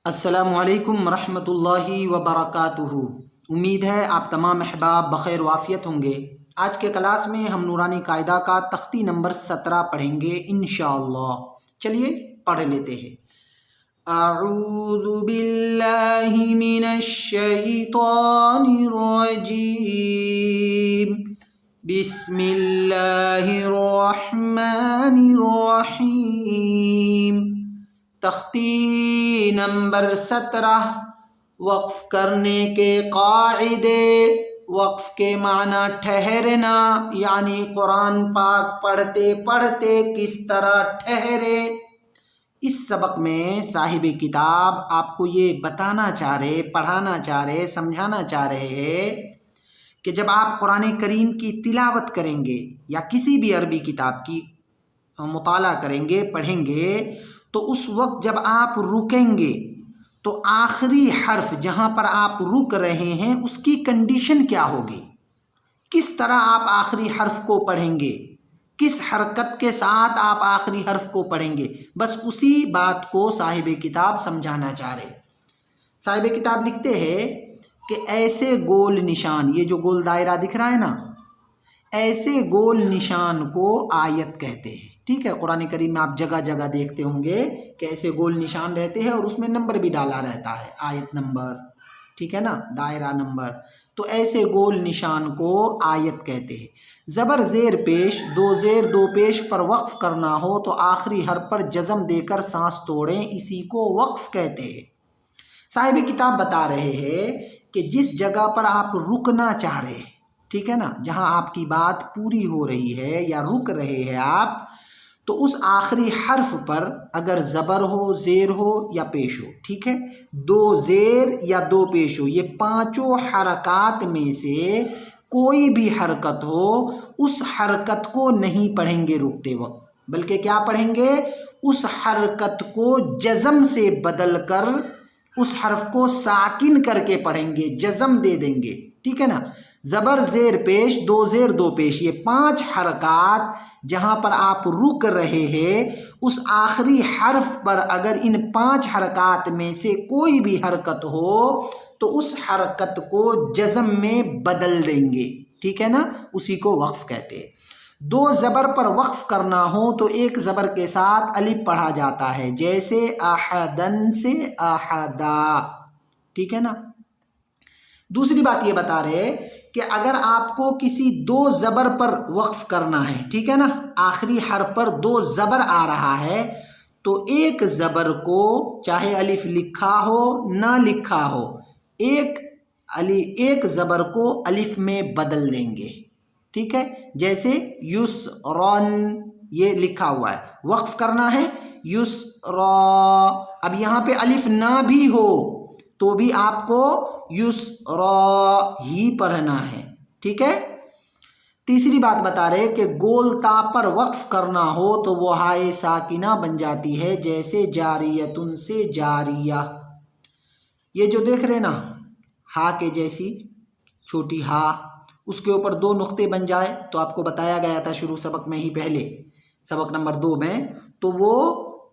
السلام علیکم ورحمۃ اللہ وبرکاتہ۔ امید ہے آپ تمام احباب بخیر وعافیت ہوں گے۔ آج کے کلاس میں ہم نورانی قاعدہ کا تختی نمبر 17 پڑھیں گے انشاءاللہ۔ چلیے پڑھ لیتے ہیں۔ اعوذ باللہ من الشیطان الرجیم، بسم اللہ الرحمن الرحیم۔ تختی نمبر 17، وقف کرنے کے قاعدے۔ وقف کے معنی ٹھہرنا، یعنی قرآن پاک پڑھتے پڑھتے کس طرح ٹھہرے۔ اس سبق میں صاحب کتاب آپ کو یہ بتانا چاہ رہے، پڑھانا چاہ رہے، سمجھانا چاہ رہے ہیں کہ جب آپ قرآن کریم کی تلاوت کریں گے یا کسی بھی عربی کتاب کی مطالعہ کریں گے، پڑھیں گے، تو اس وقت جب آپ رکیں گے تو آخری حرف جہاں پر آپ رک رہے ہیں اس کی کنڈیشن کیا ہوگی، کس طرح آپ آخری حرف کو پڑھیں گے، کس حرکت کے ساتھ آپ آخری حرف کو پڑھیں گے، بس اسی بات کو صاحب کتاب سمجھانا چاہ رہے۔ صاحب کتاب لکھتے ہیں کہ ایسے گول نشان، یہ جو گول دائرہ دکھ رہا ہے نا، ایسے گول نشان کو آیت کہتے ہیں۔ ٹھیک ہے، قرآن کریم میں آپ جگہ جگہ دیکھتے ہوں گے کہ ایسے گول نشان رہتے ہیں اور اس میں نمبر بھی ڈالا رہتا ہے، آیت نمبر، ٹھیک ہے نا، دائرہ نمبر۔ تو ایسے گول نشان کو آیت کہتے ہیں۔ زبر زیر پیش، دو زیر دو پیش پر وقف کرنا ہو تو آخری حرف پر جزم دے کر سانس توڑیں، اسی کو وقف کہتے ہیں۔ صاحب کتاب بتا رہے ہیں کہ جس جگہ پر آپ رکنا چاہ رہے ہیں، ٹھیک ہے نا، جہاں آپ کی بات پوری ہو رہی ہے یا رک رہے ہیں آپ، تو اس آخری حرف پر اگر زبر ہو، زیر ہو یا پیش ہو، ٹھیک ہے، دو زیر یا دو پیش ہو، یہ پانچوں حرکات میں سے کوئی بھی حرکت ہو، اس حرکت کو نہیں پڑھیں گے رکتے وقت، بلکہ کیا پڑھیں گے، اس حرکت کو جزم سے بدل کر اس حرف کو ساکن کر کے پڑھیں گے، جزم دے دیں گے، ٹھیک ہے نا۔ زبر زیر پیش، دو زیر دو پیش، یہ 5 حرکات جہاں پر آپ رک رہے ہیں، اس آخری حرف پر اگر ان 5 حرکات میں سے کوئی بھی حرکت ہو تو اس حرکت کو جزم میں بدل دیں گے، ٹھیک ہے نا، اسی کو وقف کہتے ہیں۔ 2 زبر پر وقف کرنا ہو تو ایک زبر کے ساتھ الف پڑھا جاتا ہے، جیسے احدن سے احدا، ٹھیک ہے نا۔ دوسری بات یہ بتا رہے کہ اگر آپ کو کسی 2 زبر پر وقف کرنا ہے، ٹھیک ہے نا، آخری حرف پر 2 زبر آ رہا ہے، تو ایک زبر کو چاہے الف لکھا ہو نہ لکھا ہو، ایک زبر کو الف میں بدل دیں گے، ٹھیک ہے، جیسے یسرن، یہ لکھا ہوا ہے، وقف کرنا ہے یسرا، اب یہاں پہ الف نہ بھی ہو تو بھی آپ کو یسرا ہی پڑھنا ہے، ٹھیک ہے۔ تیسری بات بتا رہے کہ گول تا پر وقف کرنا ہو تو وہ ہائے ساکنہ بن جاتی ہے، جیسے جاریتن سے جاریہ، یہ جو دیکھ رہے نا، ہا کے جیسی چھوٹی ہا، اس کے اوپر 2 نقطے بن جائے تو آپ کو بتایا گیا تھا شروع سبق میں ہی، پہلے سبق نمبر 2 میں، تو وہ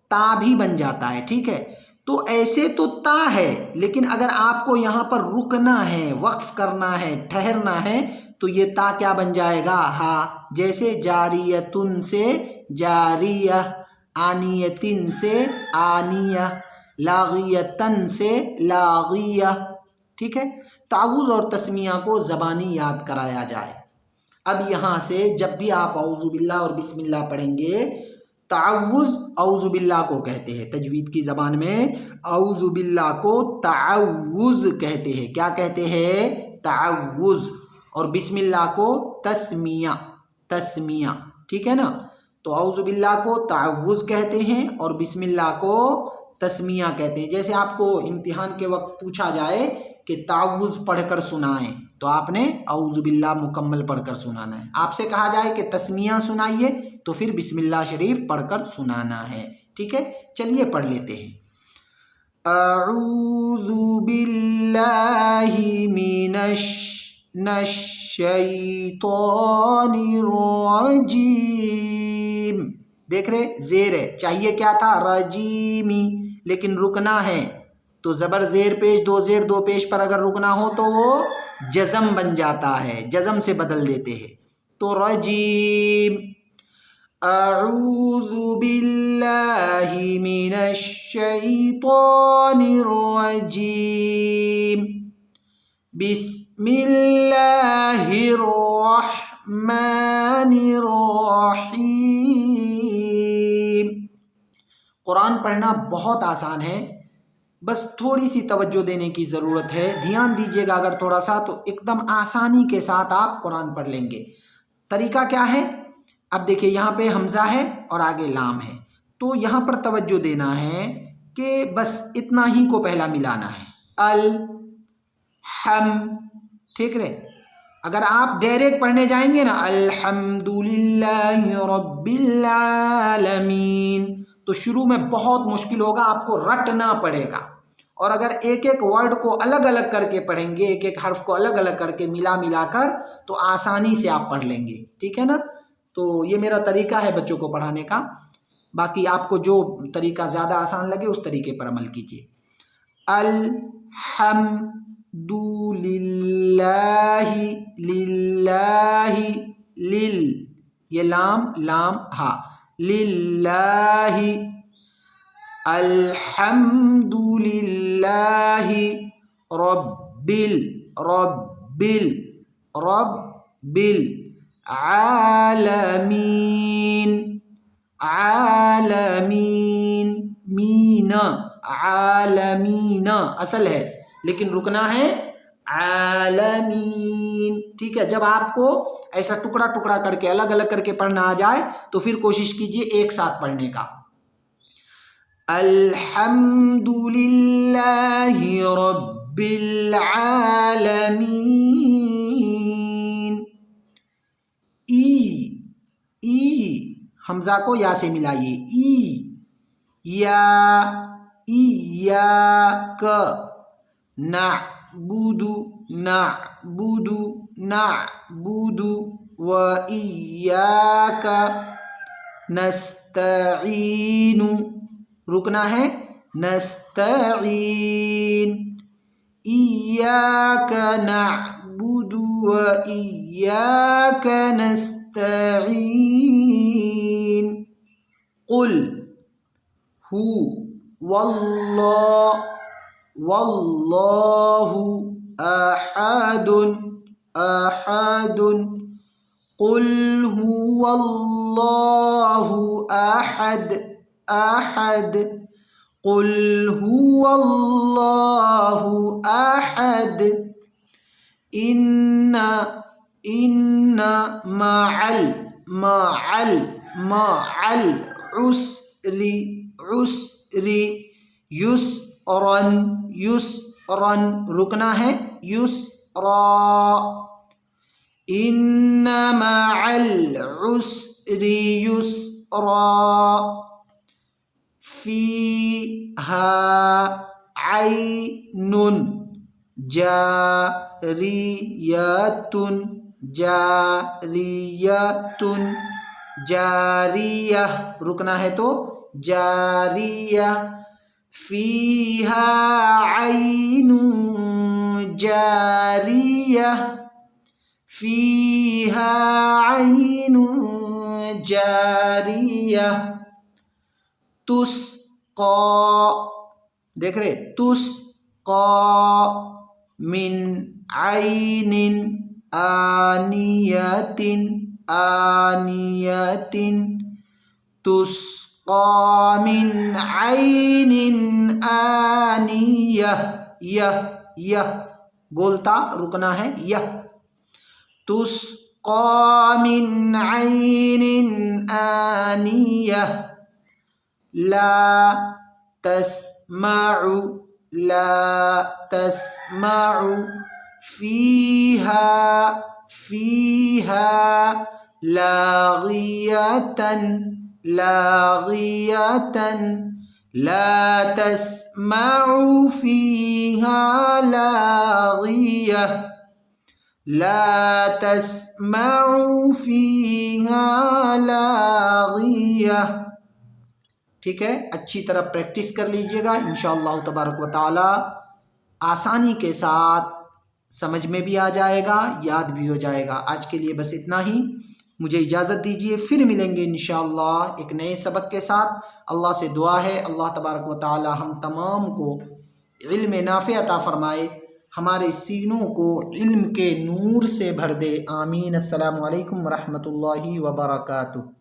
تا بھی بن جاتا ہے، ٹھیک ہے۔ تو ایسے تو تا ہے، لیکن اگر آپ کو یہاں پر رکنا ہے، وقف کرنا ہے، ٹھہرنا ہے، تو یہ تا کیا بن جائے گا، ہا، جیسے جاریتن سے جاریہ، آنیتن سے آنیہ، لاغیتن سے لاغیہ، ٹھیک ہے۔ تعوذ اور تسمیہ کو زبانی یاد کرایا جائے۔ اب یہاں سے جب بھی آپ اعوذ باللہ اور بسم اللہ پڑھیں گے، تعوذ اعوذ باللہ کو کہتے ہیں، تجوید کی زبان میں اعوذ باللہ کو تعوذ کہتے ہیں، کیا کہتے ہیں، تعوذ، اور بسم اللہ کو تسمیہ، تسمیہ، ٹھیک ہے نا۔ تو اعوذ باللہ کو تعوذ کہتے ہیں اور بسم اللہ کو تسمیہ کہتے ہیں۔ جیسے آپ کو امتحان کے وقت پوچھا جائے کہ تعوذ پڑھ کر سنائیں تو آپ نے اعوذ باللہ مکمل پڑھ کر سنانا ہے، آپ سے کہا جائے کہ تسمیہ سنائیے تو پھر بسم اللہ شریف پڑھ کر سنانا ہے، ٹھیک ہے۔ چلیے پڑھ لیتے ہیں۔ اعوذ باللہ من الشیطان الرجیم، دیکھ رہے، زیر ہے، چاہیے کیا تھا، رجیمی، لیکن رکنا ہے، تو زبر زیر پیش دو زیر دو پیش پر اگر رکنا ہو تو وہ جزم بن جاتا ہے، جزم سے بدل دیتے ہیں. تو رجیم، اعوذ باللہ من الشیطان الرجیم، بسم اللہ الرحمن الرحیم. قرآن پڑھنا بہت آسان ہے، بس تھوڑی سی توجہ دینے کی ضرورت ہے. دھیان دیجیے گا اگر تھوڑا سا تو ایک دم آسانی کے ساتھ آپ قرآن پڑھ لیں گے. طریقہ کیا ہے؟ اب دیکھیے یہاں پہ حمزہ ہے اور آگے لام ہے، تو یہاں پر توجہ دینا ہے کہ بس اتنا ہی کو پہلا ملانا ہے. الحم، ٹھیک رہے. اگر آپ ڈائریکٹ پڑھنے جائیں گے نا الحمدللہ رب العالمین، تو شروع میں بہت مشکل ہوگا، آپ کو رٹنا پڑے گا. اور اگر ایک ایک ورڈ کو الگ الگ کر کے پڑھیں گے، ایک ایک حرف کو الگ الگ کر کے ملا کر، تو آسانی سے آپ پڑھ لیں گے. ٹھیک ہے نا؟ تو یہ میرا طریقہ ہے بچوں کو پڑھانے کا. باقی آپ کو جو طریقہ زیادہ آسان لگے اس طریقے پر عمل کیجیے. الحمدللہ، للہ، یہ لام ہا، للہ، الحمدللہ رب العالمین، عالمین، مینا، عالمین اصل ہے لیکن رکنا ہے عالمین. ٹھیک ہے؟ جب آپ کو ایسا ٹکڑا ٹکڑا کر کے الگ الگ کر کے پڑھنا آ جائے تو پھر کوشش کیجیے ایک ساتھ پڑھنے کا. الحمدللہ رب العالمین. ای حمزہ کو یا سے ملائیے. ایاک نعبد و ایاک نستعین، رکنا ہے نستعین. ایاک نعبد و ایاک نستعین. قل هو واللہ احد، قل هو اللہ احد، قل هو اللہ احد. ان مع العسر یسرا، رکنا ہے یسرا. ان مع العسر یسرا. فیہا عین جاریۃ، جاریہ، رکنا ہے تو جاریہ. فیہا عین جاریہ، فیہا عین جاریہ. تسقا، دیکھ رہے، تسقا من عین آنیۃ، تسقا من عین آنیہ. یہ گولتا رکنا ہے یہ. تسقا من عین آنیہ. لا تسمع فیہا لاغیۃ، لا تسمع فیہا لاغیہ، لا تسمع فیہا لاغیہ. ٹھیک ہے، اچھی طرح پریکٹس کر لیجئے گا، انشاءاللہ تبارک و تعالی آسانی کے ساتھ سمجھ میں بھی آ جائے گا، یاد بھی ہو جائے گا۔ آج کے لیے بس اتنا ہی، مجھے اجازت دیجیے، پھر ملیں گے انشاءاللہ ایک نئے سبق کے ساتھ۔ اللہ سے دعا ہے اللہ تبارک و تعالی ہم تمام کو علم نافع عطا فرمائے، ہمارے سینوں کو علم کے نور سے بھر دے، آمین۔ السلام علیکم ورحمۃ اللہ وبرکاتہ۔